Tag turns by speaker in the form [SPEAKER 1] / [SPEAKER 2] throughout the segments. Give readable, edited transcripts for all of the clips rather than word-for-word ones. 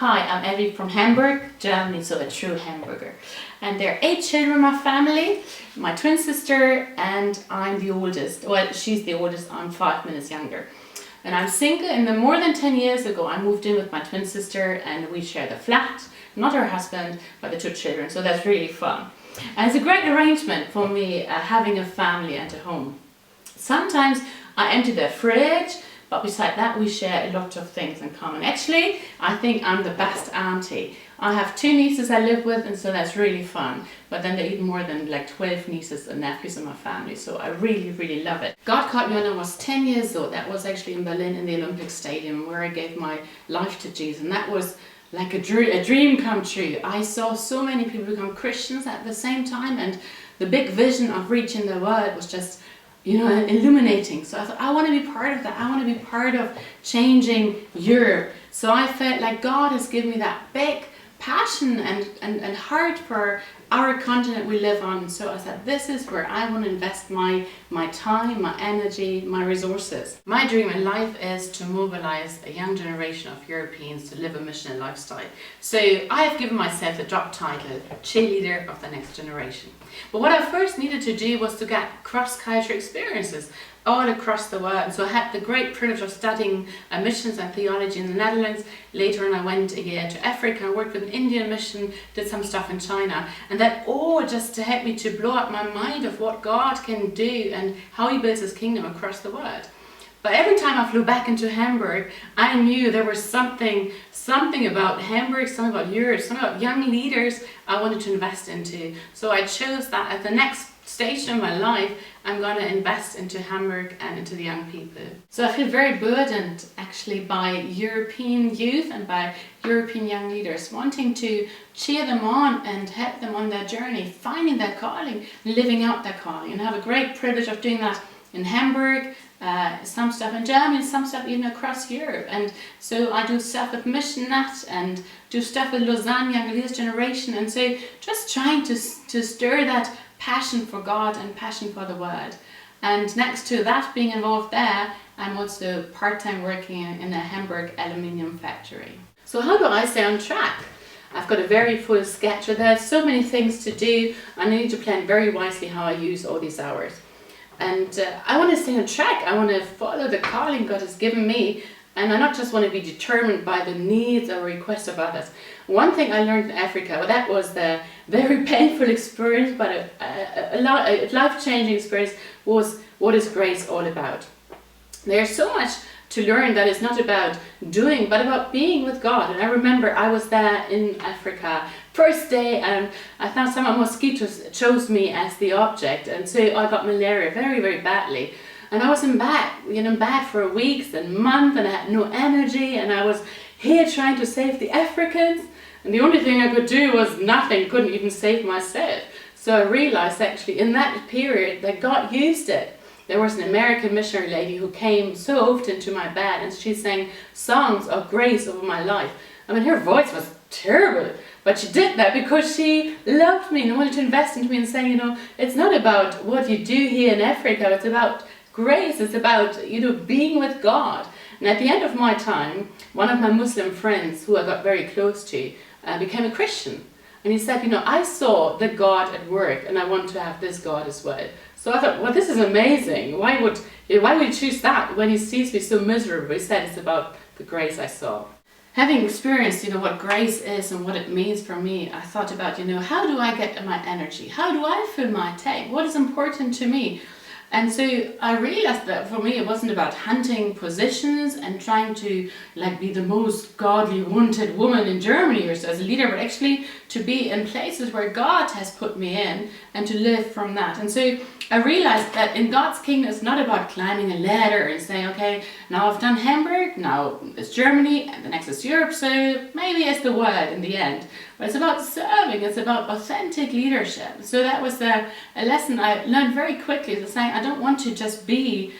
[SPEAKER 1] Hi, I'm Evie from Hamburg, Germany, so a true Hamburger. And there are 8 children in my family, my twin sister, and I'm the oldest. Well, she's the oldest, I'm 5 minutes younger. And I'm single, and then more than 10 years ago I moved in with my twin sister and we share the flat, not her husband, but the 2 children, so that's really fun. And it's a great arrangement for me having a family and a home. Sometimes I empty the fridge, but beside that we share a lot of things in common. Actually, I think I'm the best auntie. I have 2 nieces I live with, and so that's really fun. But then there are even more than like 12 nieces and nephews in my family, so I really, really love it. God caught me when I was 10 years old. That was actually in Berlin in the Olympic Stadium where I gave my life to Jesus, and that was like a dream come true. I saw so many people become Christians at the same time, and the big vision of reaching the world was just, you know, illuminating. So I thought, I want to be part of that. I want to be part of changing Europe. So I felt like God has given me that big passion and heart for our continent we live on. So I said, this is where I want to invest my time, my energy, my resources. My dream in life is to mobilize a young generation of Europeans to live a missionary lifestyle. So I have given myself the job title, cheerleader of the next generation. But what I first needed to do was to get cross-cultural experiences all across the world. And so I had the great privilege of studying missions and theology in the Netherlands. Later on I went a year to Africa, I worked with an Indian mission, did some stuff in China, and that all just to help me to blow up my mind of what God can do and how he builds his kingdom across the world. But every time I flew back into Hamburg, I knew there was something about Hamburg, something about Europe, something about young leaders I wanted to invest into. So I chose that at the next stage in my life, I'm going to invest into Hamburg and into the young people. So I feel very burdened actually by European youth and by European young leaders, wanting to cheer them on and help them on their journey, finding their calling, living out their calling. And I have a great privilege of doing that in Hamburg, some stuff in Germany, some stuff even across Europe. And so I do stuff with Missionat and do stuff with Lausanne Young Leaders Generation, and so just trying to stir that passion for God and passion for the world. And next to that, being involved there, I'm also part-time working in a Hamburg aluminium factory. So how do I stay on track? I've got a very full schedule. There are so many things to do, and I need to plan very wisely how I use all these hours. And I want to stay on track. I want to follow the calling God has given me, and I not just want to be determined by the needs or requests of others. One thing I learned in Africa, well, that was the very painful experience, but a life-changing experience, was what is grace all about. There's so much to learn that is not about doing, but about being with God. And I remember I was there in Africa, first day, and I thought some mosquitoes chose me as the object, and so I got malaria very, very badly. And I was in bed for weeks and months, and I had no energy, and I was here trying to save the Africans, and the only thing I could do was nothing, couldn't even save myself. So I realized actually in that period that God used it. There was an American missionary lady who came so often to my bed, and she sang songs of grace over my life. I mean, her voice was terrible, but she did that because she loved me and wanted to invest into me and saying, you know, it's not about what you do here in Africa, it's about grace, it's about, you know, being with God. And at the end of my time, one of my Muslim friends who I got very close to became a Christian. And he said, you know, I saw the God at work and I want to have this God as well. So I thought, well, this is amazing. Why would he choose that when he sees me so miserable? He said it's about the grace I saw. Having experienced, you know, what grace is and what it means for me, I thought about, you know, how do I get my energy? How do I fill my tank? What is important to me? And so I realized that for me it wasn't about hunting positions and trying to like be the most godly wanted woman in Germany or so as a leader, but actually to be in places where God has put me in and to live from that. And so I realized that in God's kingdom it's not about climbing a ladder and saying, okay, now I've done Hamburg, now it's Germany, and the next is Europe, so maybe it's the world in the end. But it's about serving, it's about authentic leadership. So that was a lesson I learned very quickly, to saying I don't want to just be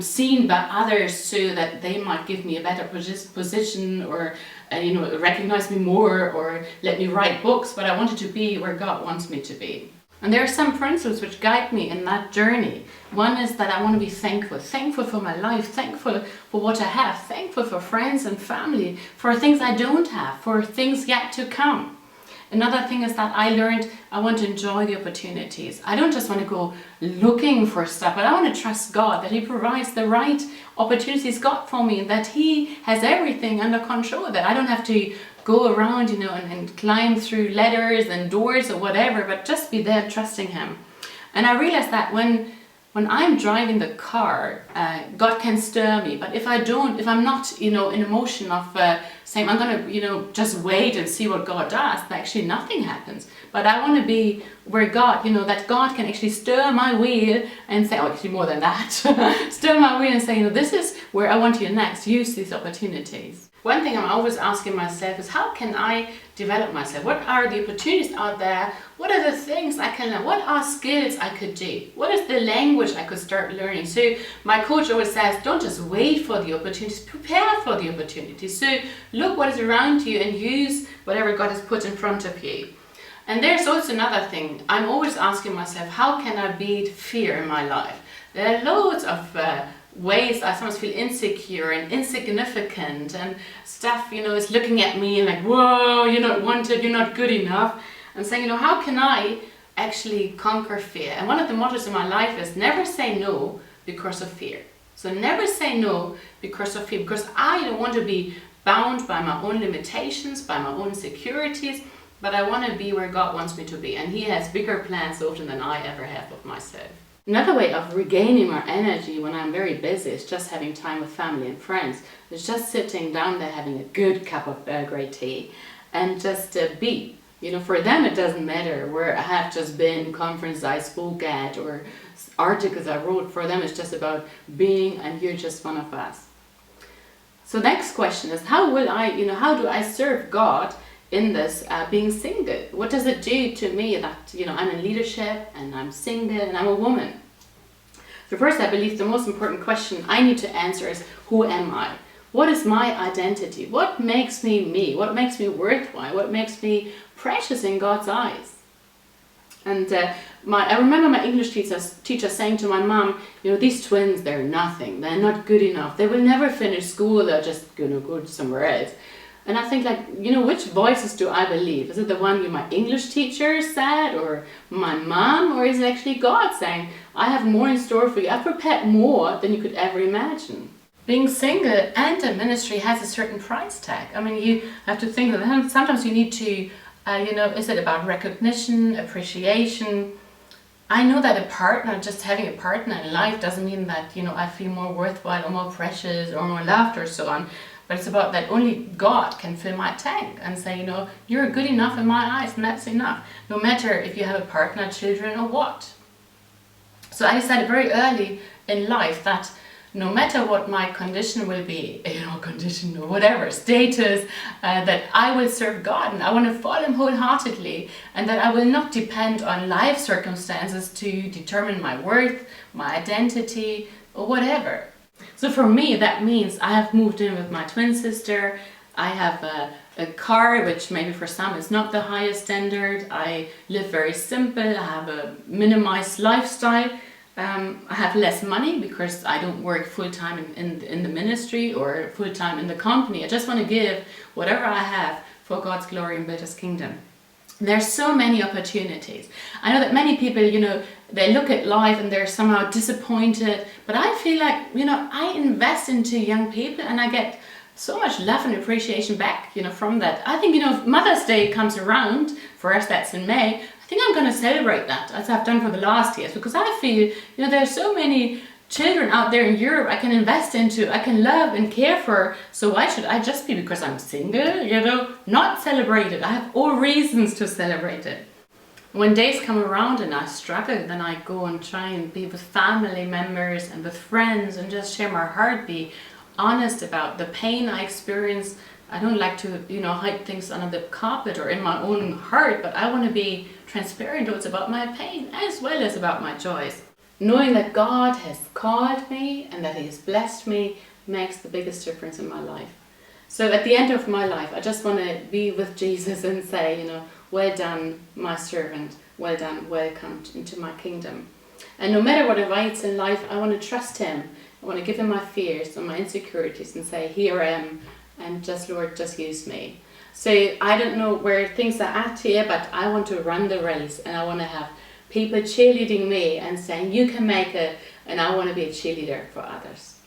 [SPEAKER 1] seen by others so that they might give me a better position or you know, recognize me more or let me write books, but I wanted to be where God wants me to be. And there are some principles which guide me in that journey. One is that I want to be thankful for my life, thankful for what I have, thankful for friends and family, for things I don't have, for things yet to come. Another thing is that I learned I want to enjoy the opportunities. I don't just want to go looking for stuff, but I want to trust God that He provides the right opportunities got for me, that He has everything under control, that I don't have to go around, and climb through ladders and doors or whatever, but just be there trusting Him. And I realized that when I'm driving the car, God can stir me. But if I'm not, in a motion of saying I'm going to, just wait and see what God does, actually nothing happens. But I want to be where God, that God can actually stir my wheel and say, actually more than that, stir my wheel and say, this is where I want you next. Use these opportunities. One thing I'm always asking myself is, how can I develop myself? What are the opportunities out there? What are the things I can learn? What are skills I could do? What is the language I could start learning? So my coach always says, don't just wait for the opportunities, prepare for the opportunities. So look what is around you and use whatever God has put in front of you. And there's also another thing. I'm always asking myself, how can I beat fear in my life? There are loads of ways I sometimes feel insecure and insignificant, and stuff, is looking at me and like, whoa, you're not wanted, you're not good enough. And saying, how can I actually conquer fear? And one of the mottos in my life is never say no because of fear. So never say no because of fear, because I don't want to be bound by my own limitations, by my own insecurities, but I want to be where God wants me to be. And He has bigger plans often than I ever have of myself. Another way of regaining my energy when I'm very busy is just having time with family and friends. It's just sitting down there having a good cup of Earl Grey tea and just be. For them it doesn't matter where I have just been, conferences I spoke at, or articles I wrote. For them it's just about being, and you're just one of us. So next question is, how do I serve God in this being single? What does it do to me that I'm in leadership and I'm single and I'm a woman? So first, I believe the most important question I need to answer is, who am I? What is my identity? What makes me me? What makes me worthwhile? What makes me precious in God's eyes? And I remember my English teacher saying to my mom, these twins, they're nothing. They're not good enough. They will never finish school. They're just going to go somewhere else. And I think, which voices do I believe? Is it the one my English teacher said, or my mom, or is it actually God saying, I have more in store for you. I've prepared more than you could ever imagine. Being single and in ministry has a certain price tag. You have to think that sometimes you need to, is it about recognition, appreciation? I know that just having a partner in life doesn't mean that, I feel more worthwhile or more precious or more loved or so on. But it's about that only God can fill my tank and say, you're good enough in my eyes, and that's enough. No matter if you have a partner, children, or what. So I decided very early in life that no matter what my condition will be, condition or whatever, status, that I will serve God and I want to follow Him wholeheartedly, and that I will not depend on life circumstances to determine my worth, my identity, or whatever. So for me, that means I have moved in with my twin sister. I have a car, which maybe for some is not the highest standard. I live very simple. I have a minimized lifestyle. I have less money because I don't work full-time in the ministry or full-time in the company. I just want to give whatever I have for God's glory and build His kingdom. There's so many opportunities. I know that many people, they look at life and they're somehow disappointed, but I feel like, I invest into young people and I get so much love and appreciation back, from that. I think, if Mother's Day comes around, for us that's in May, I think I'm going to celebrate that, as I've done for the last years, because I feel, there's so many children out there in Europe I can invest into, I can love and care for. So why should I just be, because I'm single, not celebrate it? I have all reasons to celebrate it. When days come around and I struggle, then I go and try and be with family members and with friends and just share my heart, be honest about the pain I experience. I don't like to, hide things under the carpet or in my own heart, but I want to be transparent also about my pain as well as about my joys. Knowing that God has called me and that He has blessed me makes the biggest difference in my life. So at the end of my life, I just want to be with Jesus and say, well done, my servant. well done, welcome into my kingdom. And no matter what invites in life, I want to trust him. I want to give him my fears and my insecurities and say, here I am, and just, Lord, just use me. So I don't know where things are at here, but I want to run the race, and I want to have people cheerleading me and saying, you can make it, and I want to be a cheerleader for others.